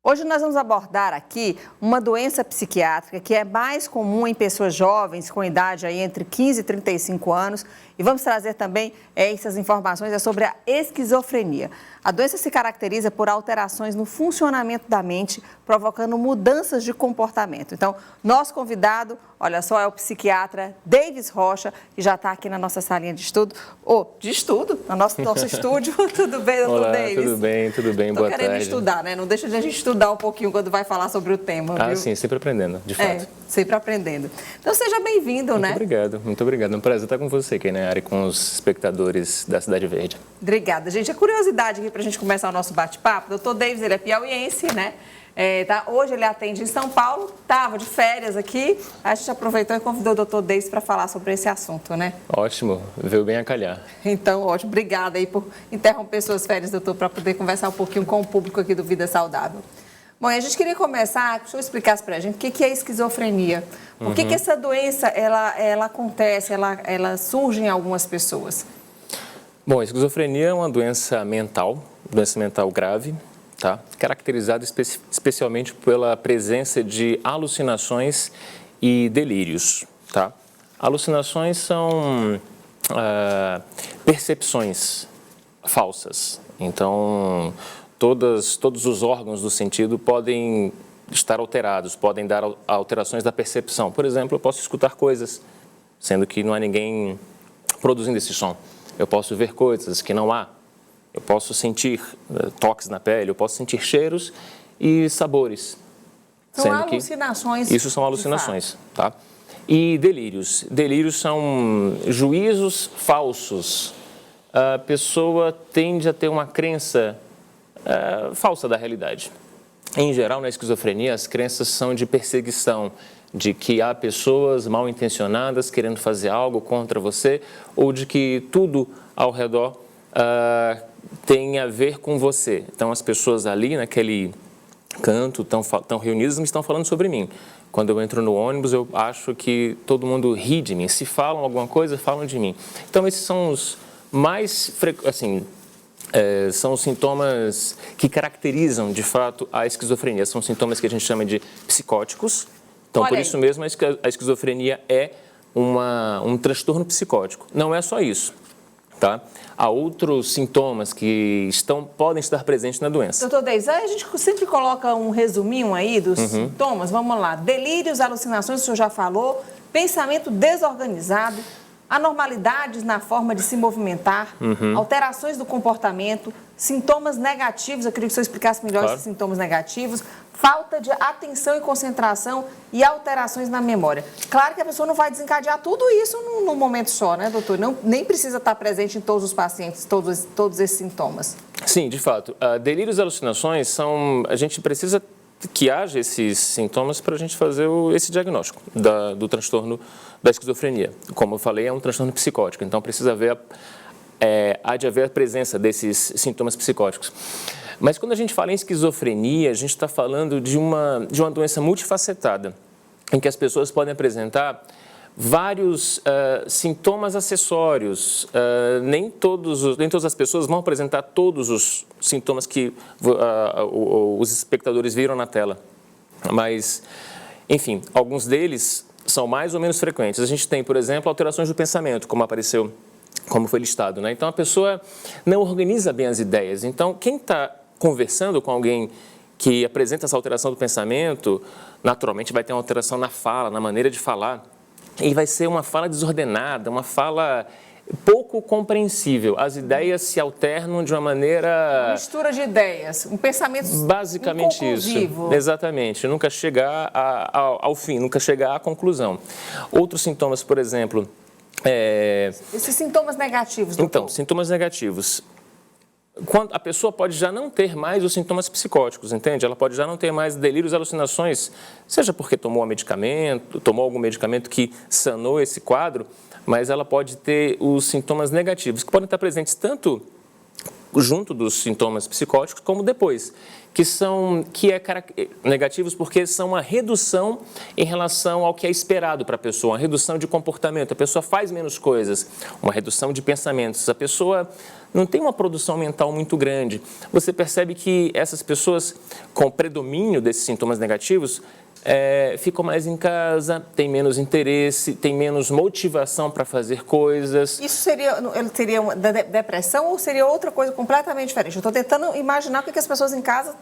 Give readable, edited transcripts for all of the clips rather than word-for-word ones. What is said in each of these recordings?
Hoje nós vamos abordar aqui uma doença psiquiátrica que é mais comum em pessoas jovens com idade aí entre 15 e 35 anos e vamos trazer também essas informações sobre a esquizofrenia. A doença se caracteriza por alterações no funcionamento da mente, provocando mudanças de comportamento. Então, nosso convidado, olha só, é o psiquiatra Davis Rocha, que já está aqui na nossa salinha de estudo, no nosso estúdio. Tudo bem, doutor Olá, Davis? tudo bem, boa tarde. Estou querendo estudar, né? Não deixa de a gente estudar um pouquinho quando vai falar sobre o tema, viu? Sim, sempre aprendendo, de fato. Sempre aprendendo. Então, seja bem-vindo, né? Muito obrigado. É um prazer estar com você aqui na área, com os espectadores da Cidade Verde. Obrigada, gente. A curiosidade aqui para a gente começar o nosso bate-papo, doutor Davis, ele é piauiense, né? Hoje ele atende em São Paulo, estava de férias aqui, a gente aproveitou e convidou o doutor Davis para falar sobre esse assunto, né? Ótimo, veio bem a calhar. Então, ótimo. Obrigada aí por interromper suas férias, doutor, para poder conversar um pouquinho com o público aqui do Vida Saudável. Bom, e a gente queria começar, que o senhor explicasse para a gente o que é a esquizofrenia. Por que essa doença, ela acontece, ela surge em algumas pessoas? Bom, a esquizofrenia é uma doença mental grave, tá? Caracterizada especialmente pela presença de alucinações e delírios, tá? Alucinações são percepções falsas, então todos os órgãos do sentido podem estar alterados, podem dar alterações da percepção. Por exemplo, eu posso escutar coisas, sendo que não há ninguém produzindo esse som. Eu posso ver coisas que não há. Eu posso sentir toques na pele, eu posso sentir cheiros e sabores. São alucinações. Isso são alucinações, tá? E delírios. Delírios são juízos falsos. A pessoa tende a ter uma crença falsa da realidade. Em geral, na esquizofrenia, as crenças são de perseguição, de que há pessoas mal intencionadas querendo fazer algo contra você ou de que tudo ao redor tem a ver com você. Então, as pessoas ali naquele canto estão reunidas e estão falando sobre mim. Quando eu entro no ônibus, eu acho que todo mundo ri de mim. Se falam alguma coisa, falam de mim. Então, esses são os mais são os sintomas que caracterizam, de fato, a esquizofrenia. São sintomas que a gente chama de psicóticos. Então, por isso mesmo, a esquizofrenia é um transtorno psicótico. Não é só isso, tá? Há outros sintomas que podem estar presentes na doença. Doutor Davis, a gente sempre coloca um resuminho aí dos sintomas. Vamos lá. Delírios, alucinações, o senhor já falou. Pensamento desorganizado. Anormalidades na forma de se movimentar, alterações do comportamento, sintomas negativos, eu queria que o senhor explicasse melhor esses sintomas negativos, falta de atenção e concentração e alterações na memória. Claro que a pessoa não vai desencadear tudo isso num momento só, né, doutor? Nem precisa estar presente em todos os pacientes, todos esses sintomas. Sim, de fato. Delírios e alucinações a gente precisa que haja esses sintomas para a gente fazer esse diagnóstico do transtorno da esquizofrenia. Como eu falei, é um transtorno psicótico, então precisa há de haver a presença desses sintomas psicóticos. Mas quando a gente fala em esquizofrenia, a gente está falando de uma doença multifacetada, em que as pessoas podem apresentar vários sintomas acessórios. Nem todas as pessoas vão apresentar todos os sintomas que os espectadores viram na tela. Mas, enfim, alguns deles são mais ou menos frequentes. A gente tem, por exemplo, alterações do pensamento, como foi listado, né? Então, a pessoa não organiza bem as ideias. Então, quem está conversando com alguém que apresenta essa alteração do pensamento, naturalmente vai ter uma alteração na fala, na maneira de falar. E vai ser uma fala desordenada, uma fala pouco compreensível. As ideias se alternam de uma maneira... Uma mistura de ideias, um pensamento basicamente isso. Exatamente. Nunca chegar ao fim, nunca chegar à conclusão. Outros sintomas, por exemplo... Esses sintomas negativos, doutor? Então, sintomas negativos. Quando a pessoa pode já não ter mais os sintomas psicóticos, entende? Ela pode já não ter mais delírios e alucinações, seja porque tomou algum medicamento que sanou esse quadro, mas ela pode ter os sintomas negativos, que podem estar presentes tanto junto dos sintomas psicóticos, como depois, negativos porque são uma redução em relação ao que é esperado para a pessoa, uma redução de comportamento, a pessoa faz menos coisas, uma redução de pensamentos, a pessoa não tem uma produção mental muito grande. Você percebe que essas pessoas com predomínio desses sintomas negativos ficam mais em casa, têm menos interesse, têm menos motivação para fazer coisas. Isso seria uma depressão ou seria outra coisa completamente diferente? Eu estou tentando imaginar o que as pessoas em casa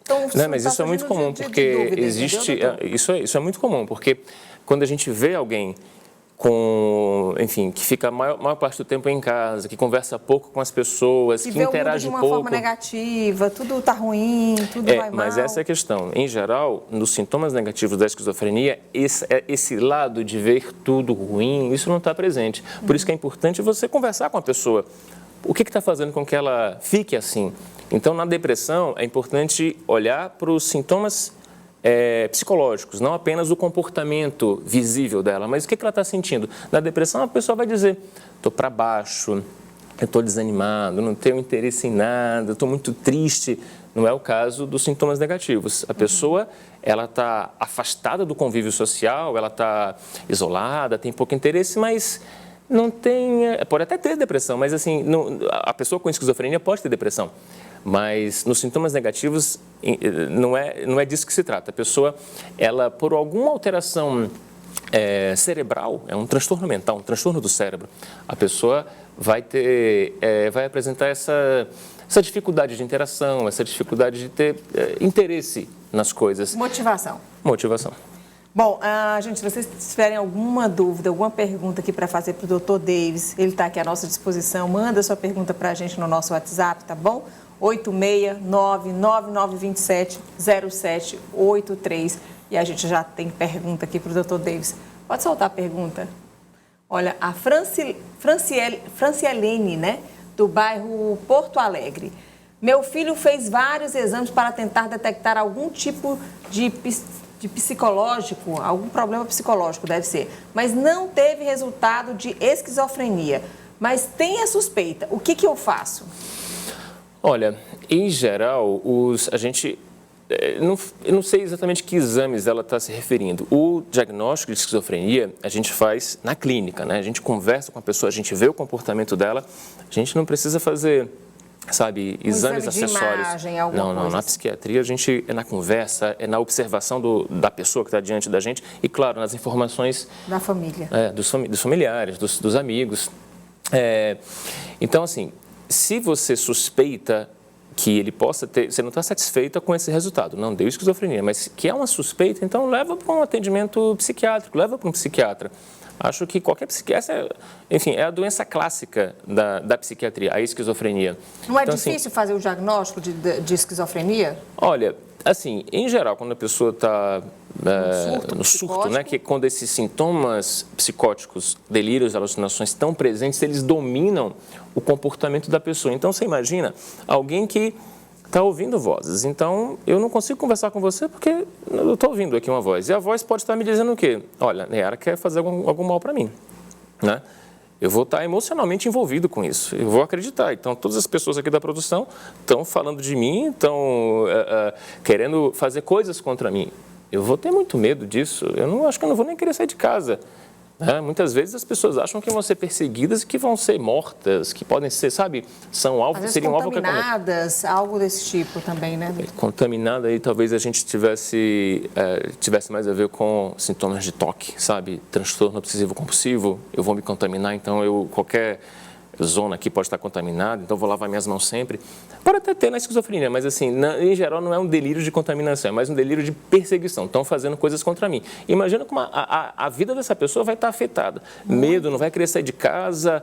estão... Não, mas isso é muito comum, porque dúvida, existe... Isso é muito comum, porque quando a gente vê alguém que fica a maior parte do tempo em casa, que conversa pouco com as pessoas, que interage pouco... de uma forma negativa, tudo está ruim, tudo vai mal. Mas essa é a questão. Em geral, nos sintomas negativos da esquizofrenia, esse lado de ver tudo ruim, isso não está presente. Por isso que é importante você conversar com a pessoa. O que está fazendo com que ela fique assim? Então, na depressão, é importante olhar para os sintomas psicológicos, não apenas o comportamento visível dela, mas o que ela está sentindo. Na depressão, a pessoa vai dizer, estou para baixo, eu estou desanimado, não tenho interesse em nada, estou muito triste. Não é o caso dos sintomas negativos. A pessoa, ela está afastada do convívio social, ela está isolada, tem pouco interesse, mas não tem... Pode até ter depressão, mas assim, a pessoa com esquizofrenia pode ter depressão. Mas nos sintomas negativos, não é disso que se trata. A pessoa, ela, por alguma alteração cerebral, é um transtorno mental, um transtorno do cérebro, a pessoa vai apresentar essa dificuldade de interação, essa dificuldade de ter interesse nas coisas. Motivação. Bom, gente, se vocês tiverem alguma dúvida, alguma pergunta aqui para fazer para o Dr. Davis, ele está aqui à nossa disposição, manda sua pergunta para a gente no nosso WhatsApp, tá bom? 869-9927-0783. E a gente já tem pergunta aqui para o Dr. Davis. Pode soltar a pergunta. Olha, a Francielene, né, do bairro Porto Alegre. Meu filho fez vários exames para tentar detectar algum tipo de psicológico, algum problema psicológico deve ser, mas não teve resultado de esquizofrenia. Mas tem a suspeita. O que eu faço? Olha, em geral, eu não sei exatamente que exames ela está se referindo. O diagnóstico de esquizofrenia a gente faz na clínica, né? A gente conversa com a pessoa, a gente vê o comportamento dela, a gente não precisa fazer, exames acessórios. Imagem, não, na psiquiatria a gente é na conversa, é na observação da pessoa que está diante da gente e, claro, nas informações... Da família. Dos familiares, dos amigos. Então, assim... Se você suspeita que ele possa ter, você não está satisfeita com esse resultado, não deu esquizofrenia, mas que é uma suspeita, então leva para um atendimento psiquiátrico, leva para um psiquiatra. Acho que qualquer psiquiatra, é a doença clássica da psiquiatria, a esquizofrenia. Não é difícil fazer o diagnóstico de esquizofrenia? Olha, em geral, quando a pessoa está no surto, né, que quando esses sintomas psicóticos, delírios, alucinações estão presentes, eles dominam o comportamento da pessoa. Então, você imagina alguém que está ouvindo vozes. Então, eu não consigo conversar com você porque eu estou ouvindo aqui uma voz. E a voz pode estar me dizendo o quê? Olha, Nayara quer fazer algum mal para mim, né? Eu vou estar emocionalmente envolvido com isso, eu vou acreditar. Então, todas as pessoas aqui da produção estão falando de mim, estão querendo fazer coisas contra mim. Eu vou ter muito medo disso, acho que eu não vou nem querer sair de casa. Muitas vezes as pessoas acham que vão ser perseguidas e que vão ser mortas, que podem ser, são alvo, seriam alvo... Contaminadas, algo desse tipo também, né? Contaminada aí talvez a gente tivesse mais a ver com sintomas de toque, transtorno obsessivo compulsivo, eu vou me contaminar, então qualquer zona aqui pode estar contaminada, então vou lavar minhas mãos sempre. Pode até ter na esquizofrenia, mas em geral não é um delírio de contaminação, é mais um delírio de perseguição. Estão fazendo coisas contra mim. Imagina como a vida dessa pessoa vai estar afetada. Medo, não vai querer sair de casa,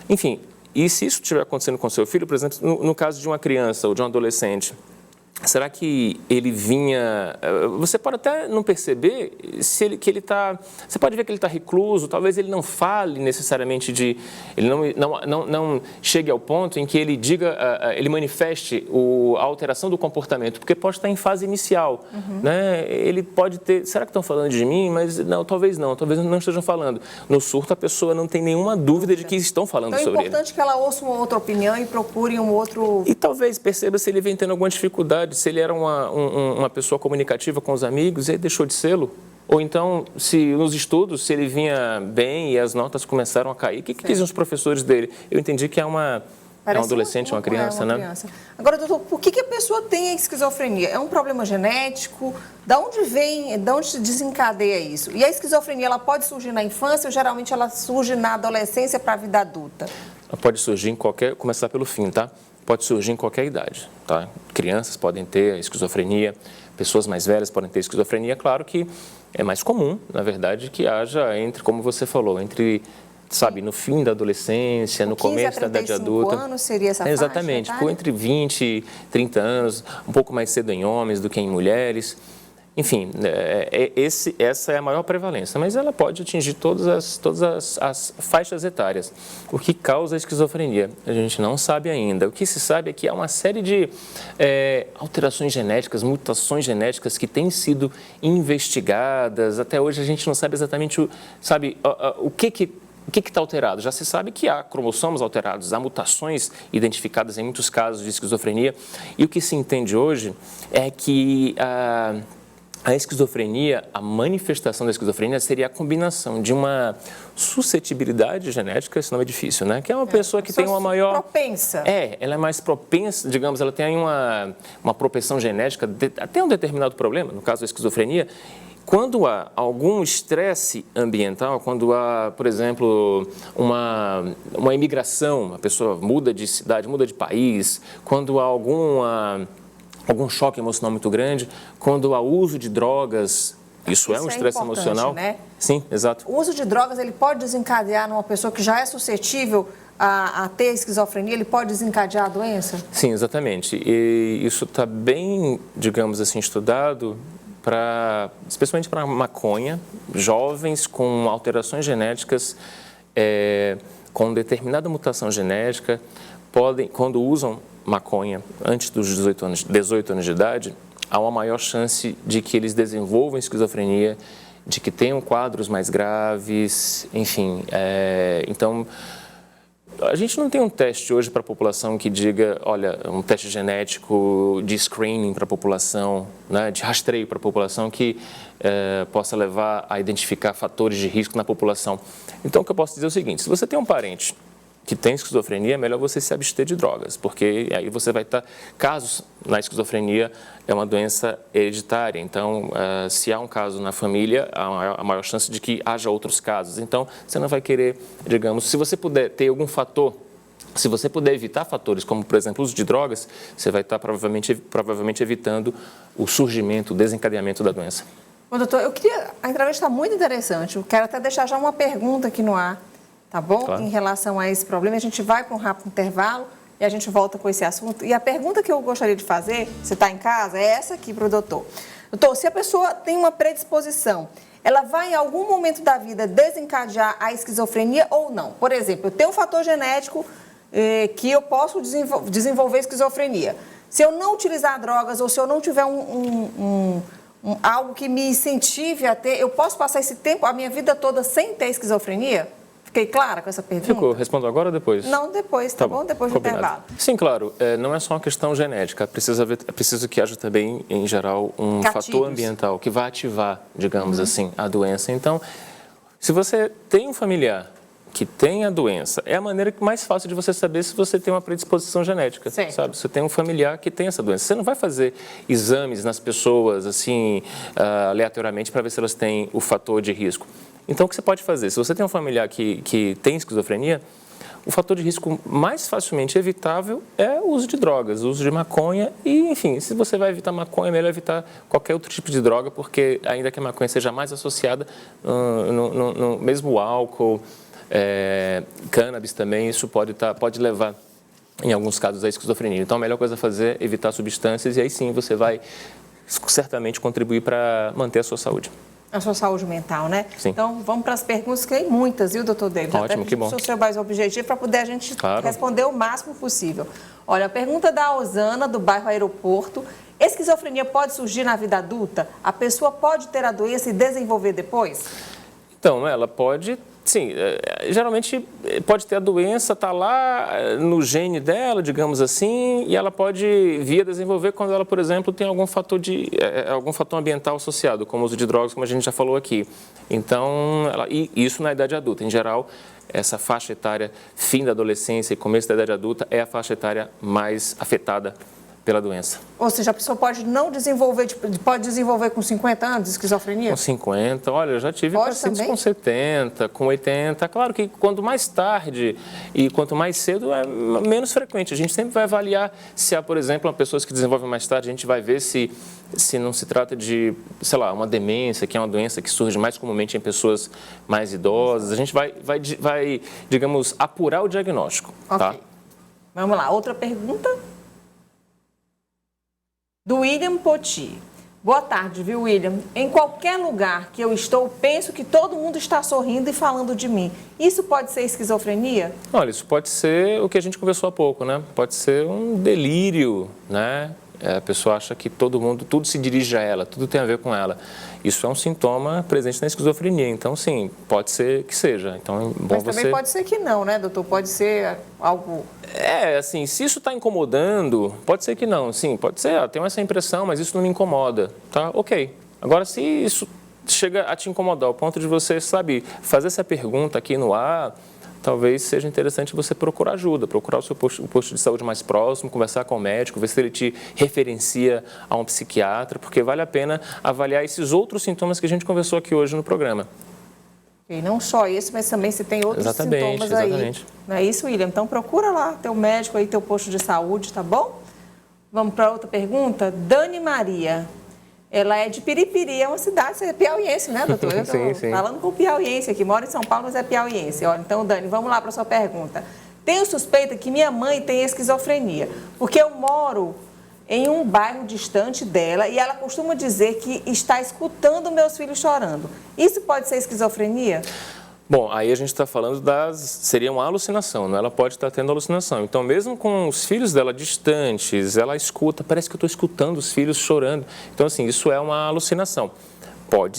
Enfim, e se isso estiver acontecendo com seu filho, por exemplo, no caso de uma criança ou de um adolescente, será que ele vinha... Você pode até não perceber que ele está... Você pode ver que ele está recluso, talvez ele não fale necessariamente de... Ele não chegue ao ponto em que ele diga, ele manifeste a alteração do comportamento, porque pode estar em fase inicial, né? Ele pode ter... Será que estão falando de mim? Mas talvez não estejam falando. No surto, a pessoa não tem nenhuma dúvida de que estão falando sobre ele. Então é importante que ela ouça uma outra opinião e procure um outro... E talvez perceba se ele vem tendo alguma dificuldade, se ele era uma pessoa comunicativa com os amigos e ele deixou de sê-lo. Ou então, se nos estudos, se ele vinha bem e as notas começaram a cair, o que diziam os professores dele? Eu entendi que é um adolescente, uma criança, né? Criança. Agora, doutor, por que a pessoa tem a esquizofrenia? É um problema genético? Da onde vem, da onde se desencadeia isso? E a esquizofrenia, ela pode surgir na infância ou geralmente ela surge na adolescência para a vida adulta? Ela pode surgir começar pelo fim, tá? Pode surgir em qualquer idade, tá? Crianças podem ter esquizofrenia, pessoas mais velhas podem ter esquizofrenia. Claro que é mais comum, na verdade, que haja como você falou, sabe, no fim da adolescência, no começo da idade adulta. 15 a 35 anos seria essa faixa? Exatamente, entre 20 e 30 anos, um pouco mais cedo em homens do que em mulheres. Enfim, essa é a maior prevalência, mas ela pode atingir todas as faixas etárias. O que causa a esquizofrenia? A gente não sabe ainda. O que se sabe é que há uma série de alterações genéticas, mutações genéticas que têm sido investigadas. Até hoje a gente não sabe exatamente o que está alterado? Já se sabe que há cromossomos alterados, há mutações identificadas em muitos casos de esquizofrenia. E o que se entende hoje é que a esquizofrenia, a manifestação da esquizofrenia seria a combinação de uma suscetibilidade genética, esse nome é difícil, né? Que é uma pessoa que tem uma maior... propensa. Ela é mais propensa, digamos, ela tem uma propensão genética, até um determinado problema, no caso da esquizofrenia. Quando há algum estresse ambiental, quando há, por exemplo, uma imigração, a pessoa muda de cidade, muda de país, quando há algum choque emocional muito grande, quando há uso de drogas, isso é um estresse emocional. Né? Sim, exato. O uso de drogas, ele pode desencadear numa pessoa que já é suscetível a ter esquizofrenia, ele pode desencadear a doença? Sim, exatamente. E isso está bem, digamos assim, estudado, especialmente para maconha, jovens com alterações genéticas, com determinada mutação genética, quando usam maconha antes dos 18 anos de idade, há uma maior chance de que eles desenvolvam esquizofrenia, de que tenham quadros mais graves, enfim. Então, a gente não tem um teste hoje para a população que diga, olha, um teste genético de screening para a população, né, de rastreio para a população que possa levar a identificar fatores de risco na população. Então, o que eu posso dizer é o seguinte, se você tem um parente que tem esquizofrenia, é melhor você se abster de drogas, porque aí você vai estar... Casos na esquizofrenia é uma doença hereditária, então, se há um caso na família, há a maior chance de que haja outros casos. Então, você não vai querer, digamos, se você puder ter algum fator, se você puder evitar fatores como, por exemplo, o uso de drogas, você vai estar provavelmente evitando o surgimento, o desencadeamento da doença. Bom, doutor, a entrevista está muito interessante, eu quero até deixar já uma pergunta aqui no ar. Tá bom? Claro. Em relação a esse problema, a gente vai para um rápido intervalo e a gente volta com esse assunto. E a pergunta que eu gostaria de fazer, você está em casa, é essa aqui para o doutor. Doutor, se a pessoa tem uma predisposição, ela vai em algum momento da vida desencadear a esquizofrenia ou não? Por exemplo, eu tenho um fator genético que eu posso desenvolver esquizofrenia. Se eu não utilizar drogas ou se eu não tiver algo que me incentive a ter, eu posso passar esse tempo, a minha vida toda, sem ter esquizofrenia? Fiquei clara com essa pergunta? Ficou. Respondo agora ou depois? Não, depois, tá bom? Depois do intervalo. Sim, claro. Não é só uma questão genética. É preciso que haja também, em geral, um fator ambiental que vai ativar, digamos assim, a doença. Então, se você tem um familiar que tem a doença, é a maneira mais fácil de você saber se você tem uma predisposição genética, sabe? Você tem um familiar que tem essa doença. Você não vai fazer exames nas pessoas, assim, aleatoriamente, para ver se elas têm o fator de risco. Então, o que você pode fazer? Se você tem um familiar que tem esquizofrenia, o fator de risco mais facilmente evitável é o uso de drogas, o uso de maconha e, enfim, se você vai evitar maconha, é melhor evitar qualquer outro tipo de droga, porque ainda que a maconha seja mais associada, mesmo o álcool, cannabis também, isso pode levar em alguns casos, a esquizofrenia. Então, a melhor coisa a fazer é evitar substâncias e aí sim você vai certamente contribuir para manter a sua saúde. A sua saúde mental, né? Sim. Então, vamos para as perguntas, que tem muitas, viu, doutor David? Ótimo, que bom. O senhor mais objetivo para poder a gente Claro. responder o máximo possível. Olha, a pergunta da Osana, do bairro Aeroporto. Esquizofrenia pode surgir na vida adulta? A pessoa pode ter a doença e desenvolver depois? Então, ela pode, sim, geralmente pode ter a doença, está lá no gene dela, digamos assim, e ela pode vir a desenvolver quando ela, por exemplo, tem algum fator ambiental associado, como o uso de drogas, como a gente já falou aqui. Então, e isso na idade adulta. Em geral, essa faixa etária, fim da adolescência e começo da idade adulta, é a faixa etária mais afetada pela doença. Ou seja, a pessoa pode não desenvolver, pode desenvolver com 50 anos esquizofrenia? Com 50, olha, eu já tive Pode pacientes também? com 70, com 80. Claro que quanto mais tarde e quanto mais cedo é menos frequente. A gente sempre vai avaliar se há, por exemplo, uma pessoa que desenvolve mais tarde, a gente vai ver se não se trata de, sei lá, uma demência, que é uma doença que surge mais comumente em pessoas mais idosas. A gente vai digamos, apurar o diagnóstico. Ok. Tá? Vamos lá, outra pergunta. Do William Poti. Boa tarde, viu, William? Em qualquer lugar que eu estou, penso que todo mundo está sorrindo e falando de mim. Isso pode ser esquizofrenia? Olha, isso pode ser o que a gente conversou há pouco, né? Pode ser um delírio, né? A pessoa acha que tudo se dirige a ela, tudo tem a ver com ela. Isso é um sintoma presente na esquizofrenia. Então, sim, pode ser que seja. Então, é bom. Mas também pode ser que não, né, doutor? Pode ser algo... Assim, se isso está incomodando, pode ser que não. Sim, pode ser, tenho essa impressão, mas isso não me incomoda, tá? Ok. Agora, se isso chega a te incomodar ao ponto de você, sabe, fazer essa pergunta aqui no ar, talvez seja interessante você procurar ajuda, procurar o posto de saúde mais próximo, conversar com o médico, ver se ele te referencia a um psiquiatra, porque vale a pena avaliar esses outros sintomas que a gente conversou aqui hoje no programa. E não só esse, mas também se tem outros sintomas aí. Exatamente. Não é isso, William? Então procura lá teu médico aí, teu posto de saúde, tá bom? Vamos para outra pergunta. Dani Maria. Ela é de Piripiri, é uma cidade, você é piauiense, né, doutor? Eu Sim, estou falando com piauiense aqui, mora em São Paulo, mas é piauiense. Olha, então, Dani, vamos lá para a sua pergunta. Tenho suspeita que minha mãe tem esquizofrenia, porque eu moro em um bairro distante dela e ela costuma dizer que está escutando meus filhos chorando. Isso pode ser esquizofrenia? Bom, aí a gente está falando seria uma alucinação, né? Ela pode estar tendo alucinação. Então, mesmo com os filhos dela distantes, ela escuta, parece que eu estou escutando os filhos chorando. Então, assim, isso é uma alucinação.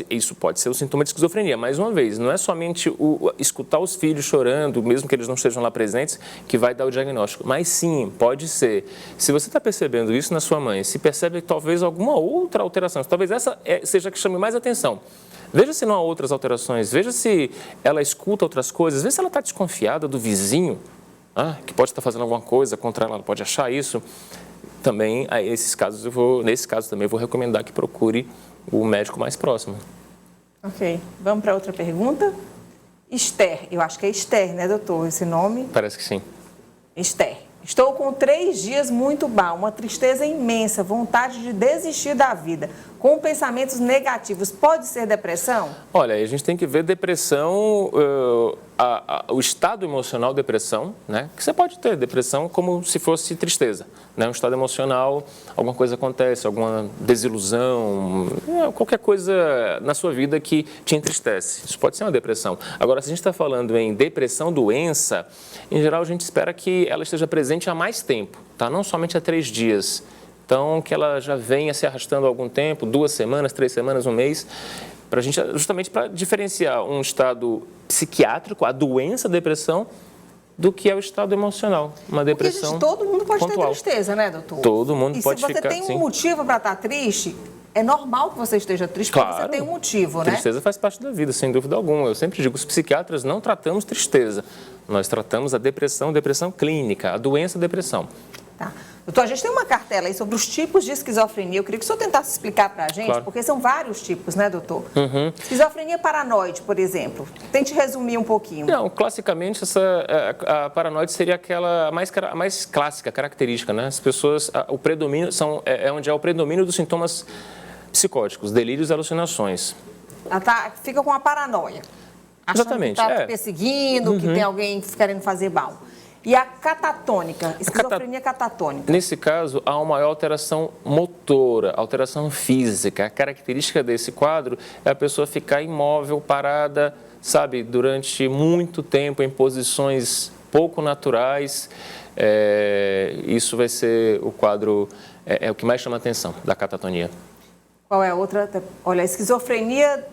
Isso pode ser o sintoma de esquizofrenia. Mais uma vez, não é somente escutar os filhos chorando, mesmo que eles não estejam lá presentes, que vai dar o diagnóstico. Mas sim, pode ser. Se você está percebendo isso na sua mãe, se percebe talvez alguma outra alteração, talvez essa seja a que chame mais atenção. Veja se não há outras alterações, veja se ela escuta outras coisas, veja se ela está desconfiada do vizinho, que pode estar fazendo alguma coisa contra ela, ela pode achar isso. Também, nesse caso também eu vou recomendar que procure o médico mais próximo. Ok, vamos para outra pergunta. Esther, eu acho que é Esther, né, doutor, esse nome? Parece que sim. Esther. Estou com 3 dias muito mal, uma tristeza imensa, vontade de desistir da vida, com pensamentos negativos. Pode ser depressão? Olha, a gente tem que ver depressão, o estado emocional depressão, né? Que você pode ter depressão como se fosse tristeza, né? Um estado emocional, alguma coisa acontece, alguma desilusão, qualquer coisa na sua vida que te entristece. Isso pode ser uma depressão. Agora, se a gente está falando em depressão, doença, em geral a gente espera que ela esteja presente há mais tempo, tá? Não somente há 3 dias. Então, que ela já venha se arrastando há algum tempo, 2 semanas, 3 semanas, um mês, justamente para diferenciar um estado psiquiátrico, a doença, a depressão, do que é o estado emocional, uma depressão. Porque, gente, todo mundo pode pontual. ter tristeza, né, doutor? Todo mundo pode ficar, E se você tem um sim. motivo para estar triste, é normal que você esteja triste, porque você tem um motivo, né? Tristeza faz parte da vida, sem dúvida alguma. Eu sempre digo, os psiquiatras não tratamos tristeza, nós tratamos a depressão clínica, a doença, a depressão. Tá. Doutor, a gente tem uma cartela aí sobre os tipos de esquizofrenia. Eu queria que o senhor tentasse explicar para a gente, claro. Porque são vários tipos, né, doutor? Uhum. Esquizofrenia paranoide, por exemplo. Tente resumir um pouquinho. Não, classicamente, a paranoide seria aquela mais clássica, característica, né? As pessoas, o predomínio, onde há o predomínio dos sintomas psicóticos, delírios e alucinações. Ela fica com a paranoia. Achando Exatamente. que está perseguindo, que tem alguém querendo fazer mal. E a catatônica, esquizofrenia catatônica? Nesse caso, há uma maior alteração motora, alteração física. A característica desse quadro é a pessoa ficar imóvel, parada, sabe, durante muito tempo em posições pouco naturais. Isso vai ser o quadro, é o que mais chama a atenção da catatonia. Qual é a outra? Olha, a esquizofrenia...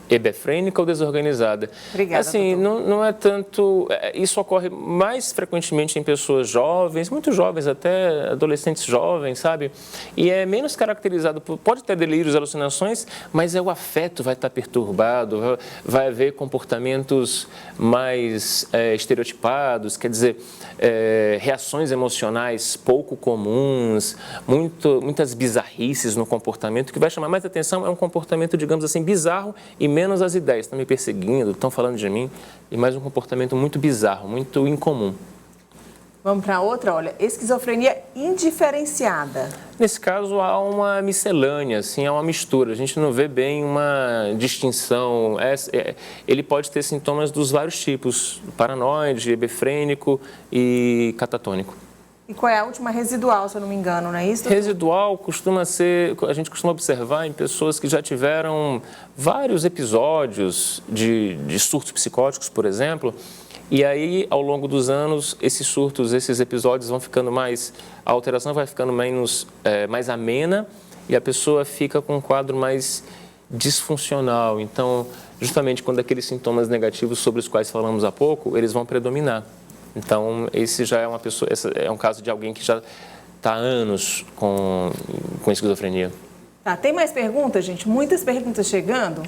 Hebefrênica ou desorganizada? Obrigada, assim, não é tanto... Isso ocorre mais frequentemente em pessoas jovens, muito jovens, até adolescentes jovens, sabe? E é menos caracterizado por... Pode ter delírios, alucinações, mas o afeto vai estar perturbado, vai haver comportamentos mais estereotipados, quer dizer, reações emocionais pouco comuns, muitas bizarrices no comportamento. O que vai chamar mais atenção é um comportamento, digamos assim, bizarro, e menos as ideias, estão me perseguindo, estão falando de mim, e mais um comportamento muito bizarro, muito incomum. Vamos para outra, olha, esquizofrenia indiferenciada. Nesse caso, há uma miscelânea, assim, há uma mistura, a gente não vê bem uma distinção. Ele pode ter sintomas dos vários tipos, paranoide, hebefrênico e catatônico. E qual é a última? Residual, se eu não me engano, não é isso? Residual costuma ser, a gente costuma observar em pessoas que já tiveram vários episódios de surtos psicóticos, por exemplo, e aí, ao longo dos anos, esses surtos, esses episódios vão ficando mais, a alteração vai ficando mais amena e a pessoa fica com um quadro mais disfuncional. Então, justamente quando aqueles sintomas negativos sobre os quais falamos há pouco, eles vão predominar. Então, esse já é esse é um caso de alguém que já está há anos com esquizofrenia. Tá, tem mais perguntas, gente? Muitas perguntas chegando.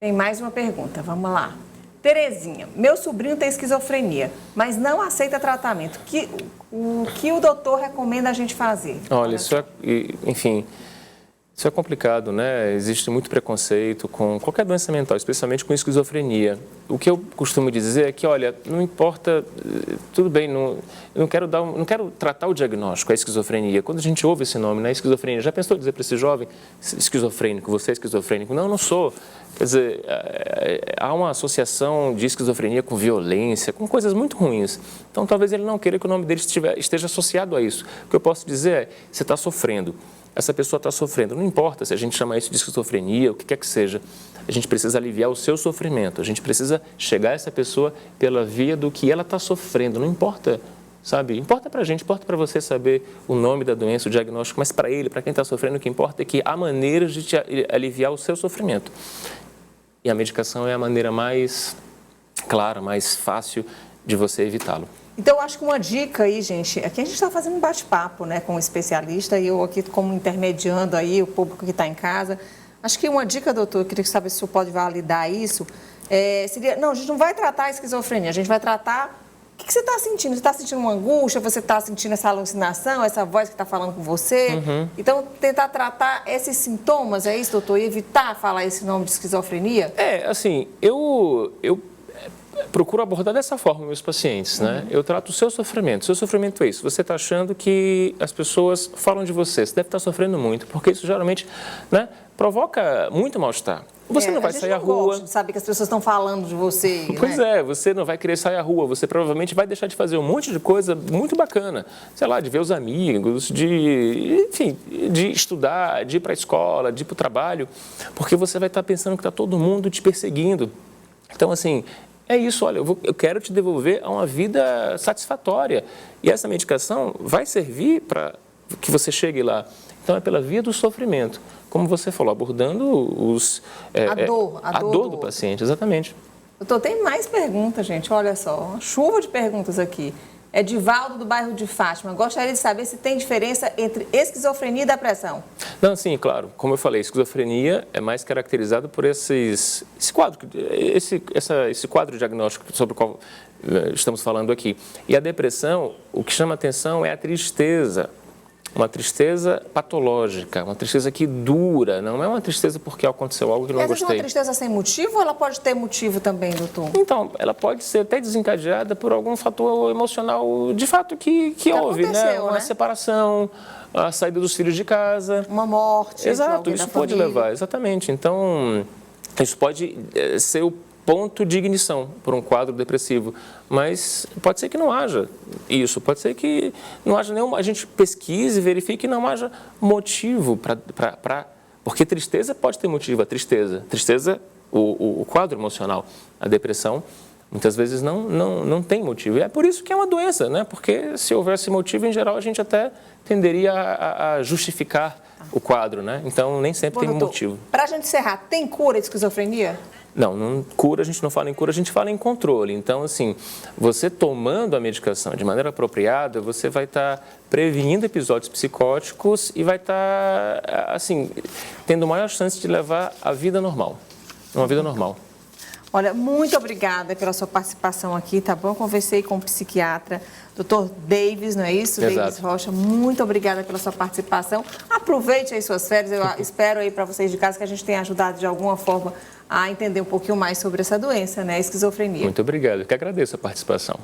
Tem mais uma pergunta, vamos lá. Terezinha, meu sobrinho tem esquizofrenia, mas não aceita tratamento. O que o doutor recomenda a gente fazer? Olha, enfim... Isso é complicado, né? Existe muito preconceito com qualquer doença mental, especialmente com esquizofrenia. O que eu costumo dizer é que, olha, não importa, tudo bem, eu não quero tratar o diagnóstico, a esquizofrenia. Quando a gente ouve esse nome, né, esquizofrenia, já pensou dizer para esse jovem, esquizofrênico, você é esquizofrênico? Não, não sou. Quer dizer, há uma associação de esquizofrenia com violência, com coisas muito ruins. Então, talvez ele não queira que o nome dele esteja associado a isso. O que eu posso dizer é, você está sofrendo. Essa pessoa está sofrendo. Não importa se a gente chama isso de esquizofrenia, o que quer que seja. A gente precisa aliviar o seu sofrimento. A gente precisa chegar a essa pessoa pela via do que ela está sofrendo. Não importa, sabe? Importa para a gente, importa para você saber o nome da doença, o diagnóstico, mas para ele, para quem está sofrendo, o que importa é que há maneiras de te aliviar o seu sofrimento. E a medicação é a maneira mais clara, mais fácil de você evitá-lo. Então, eu acho que uma dica aí, gente, aqui a gente está fazendo um bate-papo, né, com um especialista e eu aqui como intermediando aí o público que está em casa. Acho que uma dica, doutor, eu queria saber se o senhor pode validar isso, seria, não, a gente não vai tratar a esquizofrenia, a gente vai tratar o que você está sentindo. Você está sentindo uma angústia, você está sentindo essa alucinação, essa voz que está falando com você. Uhum. Então, tentar tratar esses sintomas, é isso, doutor? E evitar falar esse nome de esquizofrenia? Assim, eu procuro abordar dessa forma meus pacientes, né? Eu trato o seu sofrimento. Seu sofrimento é isso. Você está achando que as pessoas falam de você. Você deve estar sofrendo muito, porque isso geralmente, né, provoca muito mal-estar. Você não vai sair à rua. Gosta de saber que as pessoas estão falando de você. Pois né? Você não vai querer sair à rua. Você provavelmente vai deixar de fazer um monte de coisa muito bacana. Sei lá, de ver os amigos, enfim, de estudar, de ir para a escola, de ir para o trabalho, porque você vai estar pensando que está todo mundo te perseguindo. Então, assim, é isso, olha, eu quero te devolver a uma vida satisfatória. E essa medicação vai servir para que você chegue lá. Então, é pela via do sofrimento. Como você falou, abordando a dor do paciente, exatamente. Doutor, tem mais perguntas, gente. Olha só, uma chuva de perguntas aqui. Edivaldo, do bairro de Fátima. Gostaria de saber se tem diferença entre esquizofrenia e depressão. Não, sim, claro. Como eu falei, esquizofrenia é mais caracterizado por esse quadro diagnóstico sobre o qual estamos falando aqui. E a depressão, o que chama atenção é a tristeza. Uma tristeza patológica, uma tristeza que dura, não é uma tristeza porque aconteceu algo que não gostei. Essa é uma tristeza sem motivo ou ela pode ter motivo também, doutor? Então, ela pode ser até desencadeada por algum fator emocional de fato que houve, né? Uma separação, a saída dos filhos de casa. Uma morte. Exato, isso pode levar, exatamente. Então, isso pode ser ponto de ignição para um quadro depressivo, mas pode ser que não haja isso, pode ser que não haja nenhuma, a gente pesquise e verifique que não haja motivo porque tristeza pode ter motivo, a tristeza, o quadro emocional, a depressão, muitas vezes não tem motivo. E é por isso que é uma doença, né? Porque se houvesse motivo, em geral, a gente até tenderia a justificar o quadro, né? Então, nem sempre tem um motivo. Para a gente encerrar, tem cura de esquizofrenia? Não cura, a gente não fala em cura, a gente fala em controle. Então, assim, você tomando a medicação de maneira apropriada, você vai estar prevenindo episódios psicóticos e vai estar, assim, tendo maior chance de levar a vida normal, uma vida normal. Olha, muito obrigada pela sua participação aqui, tá bom? Conversei com o psiquiatra, Dr. Davis, não é isso? Exato. Davis Rocha, muito obrigada pela sua participação. Aproveite aí suas férias, eu espero aí para vocês de casa que a gente tenha ajudado de alguma forma a entender um pouquinho mais sobre essa doença, né? A esquizofrenia. Muito obrigado, eu que agradeço a participação.